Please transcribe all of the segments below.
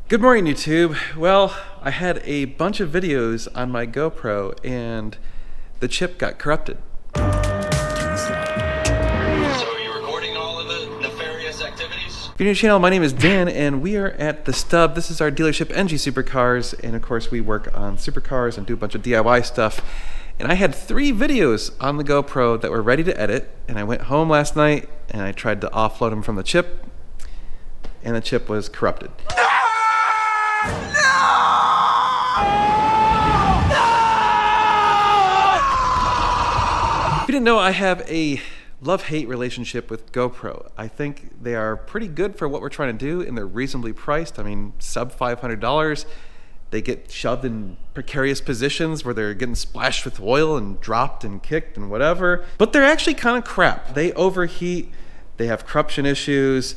Good morning, YouTube. Well, I had a bunch of videos on my GoPro and the chip got corrupted. So are you recording all of the nefarious activities? If you're new to the channel, my name is Dan and we are at The Stub. This is our dealership, NG Supercars, and of course we work on supercars and do a bunch of DIY stuff. And I had 3 videos on the GoPro that were ready to edit, and I went home last night and I tried to offload them from the chip, and the chip was corrupted. If you didn't know, I have a love-hate relationship with GoPro. I think they are pretty good for what we're trying to do, and they're reasonably priced. I mean, sub $500. They get shoved in precarious positions where they're getting splashed with oil and dropped and kicked and whatever. But they're actually kind of crap. They overheat, they have corruption issues,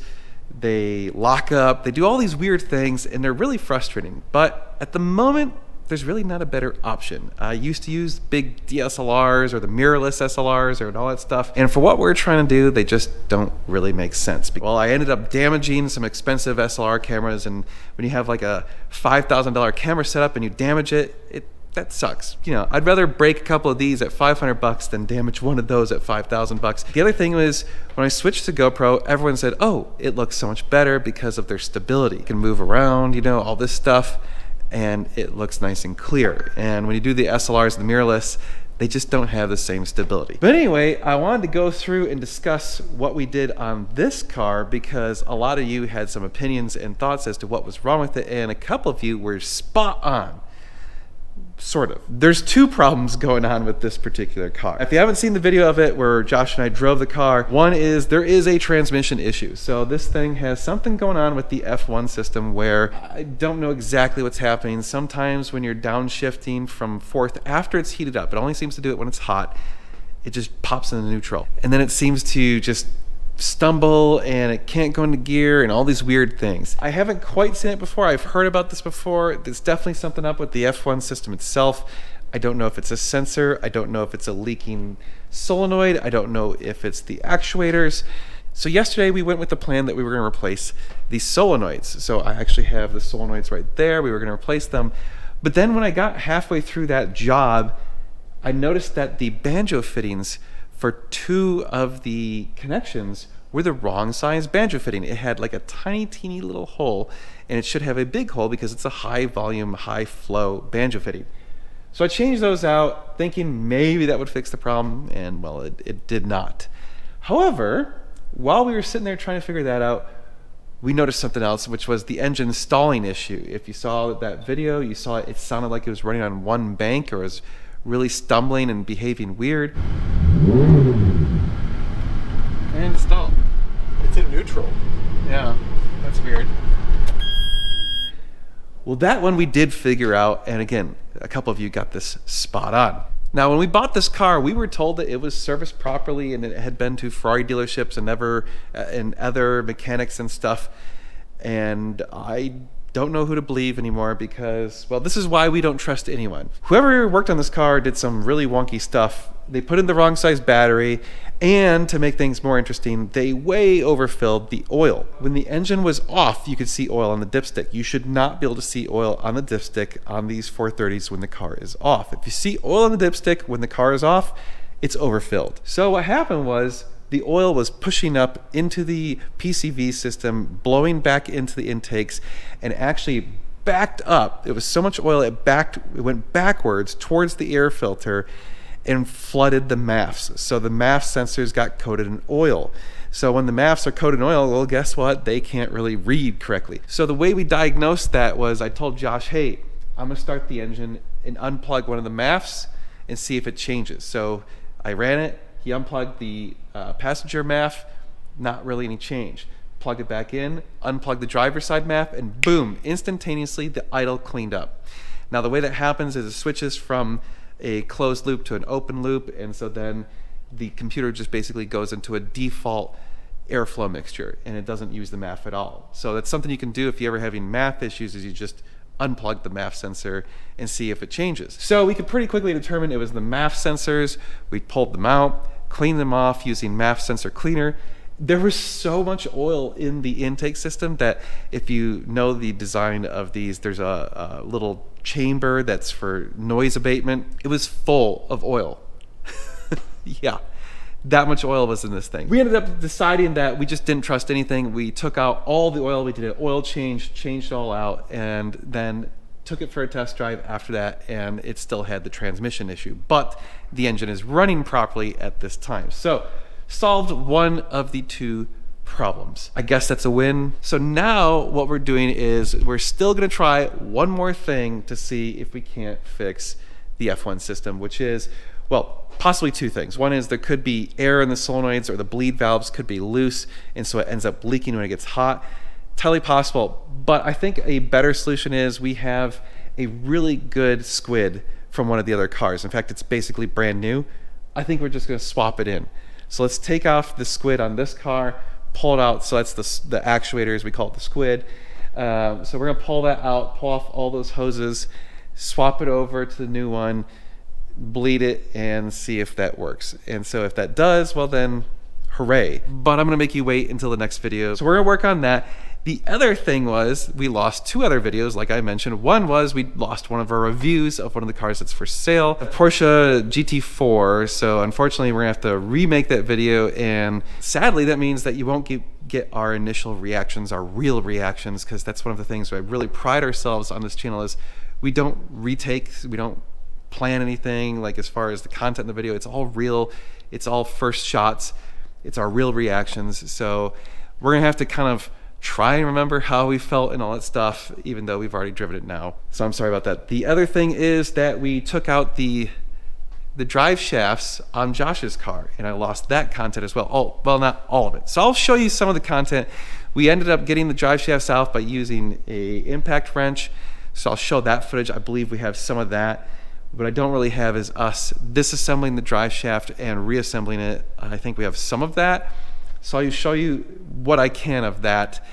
they lock up, they do all these weird things, and they're really frustrating. But at the moment, there's really not a better option. I used to use big DSLRs or the mirrorless SLRs or all that stuff, and for what we're trying to do, they just don't really make sense. Well, I ended up damaging some expensive SLR cameras, and when you have like a $5,000 camera setup and you damage it, that sucks. You know, I'd rather break a couple of these at 500 bucks than damage one of those at 5,000 bucks. The other thing was, when I switched to GoPro, everyone said, oh, it looks so much better because of their stability. You can move around, you know, all this stuff, and it looks nice and clear. And when you do the SLRs and the mirrorless, they just don't have the same stability. But anyway, I wanted to go through and discuss what we did on this car because a lot of you had some opinions and thoughts as to what was wrong with it, and a couple of you were spot on. Sort of. There's 2 problems going on with this particular car. If you haven't seen the video of it where Josh and I drove the car, one is there is a transmission issue. So this thing has something going on with the F1 system where I don't know exactly what's happening. Sometimes when you're downshifting from fourth after it's heated up, it only seems to do it when it's hot, it just pops into neutral. And then it seems to just stumble and it can't go into gear and all these weird things. I haven't quite seen it before. I've heard about this before. There's definitely something up with the F1 system itself. I don't know if it's a sensor. I don't know if it's a leaking solenoid. I don't know if it's the actuators. So yesterday we went with the plan that we were going to replace the solenoids. So I actually have the solenoids right there. We were going to replace them. But then when I got halfway through that job, I noticed that the banjo fittings for 2 of the connections were the wrong size banjo fitting. It had like a tiny, teeny little hole, and it should have a big hole because it's a high volume, high flow banjo fitting. So I changed those out thinking maybe that would fix the problem, and well, it did not. However, while we were sitting there trying to figure that out, we noticed something else, which was the engine stalling issue. If you saw that video, you saw it sounded like it was running on one bank or was really stumbling and behaving weird. And stalled. It's in neutral. Yeah, that's weird. Well, that one we did figure out, and again, a couple of you got this spot on. Now, when we bought this car, we were told that it was serviced properly and it had been to Ferrari dealerships and other mechanics and stuff, and I don't know who to believe anymore because, well, this is why we don't trust anyone. Whoever worked on this car did some really wonky stuff. They put in the wrong size battery, and to make things more interesting, they way overfilled the oil. When the engine was off, you could see oil on the dipstick. You should not be able to see oil on the dipstick on these 430s when the car is off. If you see oil on the dipstick when the car is off, it's overfilled. So what happened was, the oil was pushing up into the PCV system, blowing back into the intakes, and actually backed up. It was so much oil, it went backwards towards the air filter and flooded the MAFs. So the MAF sensors got coated in oil. So when the MAFs are coated in oil, well, guess what? They can't really read correctly. So the way we diagnosed that was I told Josh, hey, I'm gonna start the engine and unplug one of the MAFs and see if it changes. So I ran it. He unplugged the passenger MAF, not really any change. Plug it back in, unplug the driver's side MAF, and boom, instantaneously the idle cleaned up. Now the way that happens is it switches from a closed loop to an open loop, and so then the computer just basically goes into a default airflow mixture, and it doesn't use the MAF at all. So that's something you can do if you're ever having MAF issues, is you just unplug the MAF sensor and see if it changes. So we could pretty quickly determine it was the MAF sensors. We pulled them out, cleaned them off using MAF sensor cleaner, There was so much oil in the intake system that if you know the design of these, there's a little chamber that's for noise abatement. It was full of oil. Yeah, that much oil was in this thing. We ended up deciding that we just didn't trust anything. We took out all the oil, we did an oil change, changed it all out, and then took it for a test drive after that, and it still had the transmission issue. But the engine is running properly at this time. So, solved one of the two problems. I guess that's a win. So now what we're doing is we're still gonna try one more thing to see if we can't fix the F1 system, which is, well, possibly two things. One is there could be air in the solenoids, or the bleed valves could be loose, and so it ends up leaking when it gets hot. Totally possible, but I think a better solution is we have a really good squid from one of the other cars. In fact, it's basically brand new. I think we're just gonna swap it in. So let's take off the squid on this car, pull it out. So that's the actuators, we call it the squid. So we're gonna pull that out, pull off all those hoses, swap it over to the new one, bleed it, and see if that works. And so if that does, well then, hooray. But I'm gonna make you wait until the next video. So we're gonna work on that. The other thing was we lost two other videos, like I mentioned. One was we lost one of our reviews of one of the cars that's for sale, a Porsche GT4. So unfortunately, we're gonna have to remake that video, and sadly, that means that you won't get our initial reactions, our real reactions, because that's one of the things where I really pride ourselves on this channel is we don't retake, we don't plan anything like as far as the content in the video. It's all real, it's all first shots, it's our real reactions. So we're gonna have to kind of try and remember how we felt and all that stuff, even though we've already driven it now. So I'm sorry about that. The other thing is that we took out the drive shafts on Josh's car, and I lost that content as well. Oh, well, not all of it. So I'll show you some of the content. We ended up getting the drive shafts out by using a impact wrench. So I'll show that footage. I believe we have some of that. What I don't really have is us disassembling the drive shaft and reassembling it. I think we have some of that. So I'll show you what I can of that.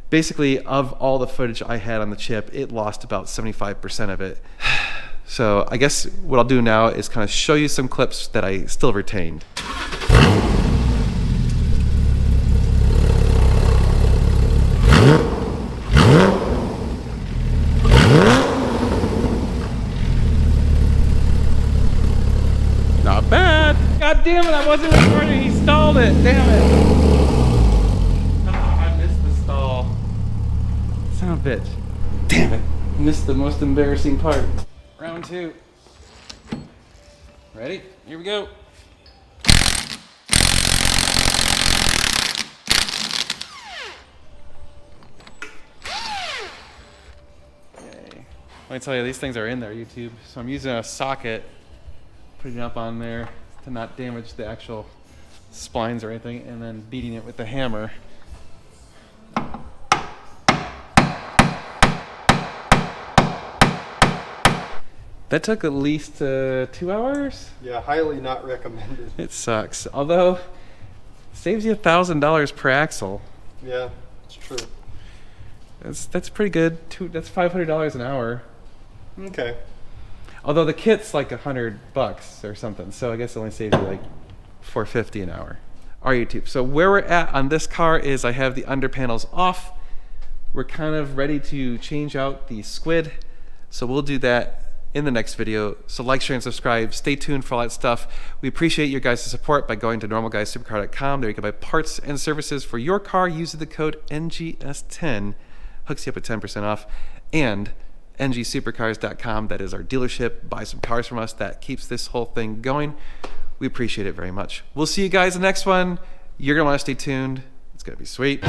Basically, of all the footage I had on the chip, it lost about 75% of it. So I guess what I'll do now is kind of show you some clips that I still retained. Not bad. God damn it, I wasn't recording. He stalled it. Damn it. Oh, I missed the stall. Son of a bitch. Damn it. Missed the most embarrassing part. Round two. Ready? Here we go. Okay. Let me tell you, these things are in there, YouTube. So I'm using a socket, putting it up on there to not damage the actual splines or anything, and then beating it with the hammer. That took at least 2 hours? Yeah, highly not recommended. It sucks. Although, saves you $1,000 per axle. Yeah, it's true. That's pretty good. That's $500 an hour. Okay. Although the kit's like $100 or something, so I guess it only saves you like $450 an hour. All right, YouTube. So where we're at on this car is I have the under panels off. We're kind of ready to change out the squid, so we'll do that in the next video. So like, share, and subscribe. Stay tuned for all that stuff. We appreciate your guys' support by going to normalguyssupercar.com. There you can buy parts and services for your car using the code NGS10. Hooks you up with 10% off. And ngsupercars.com, that is our dealership. Buy some cars from us. That keeps this whole thing going. We appreciate it very much. We'll see you guys in the next one. You're going to want to stay tuned. It's going to be sweet.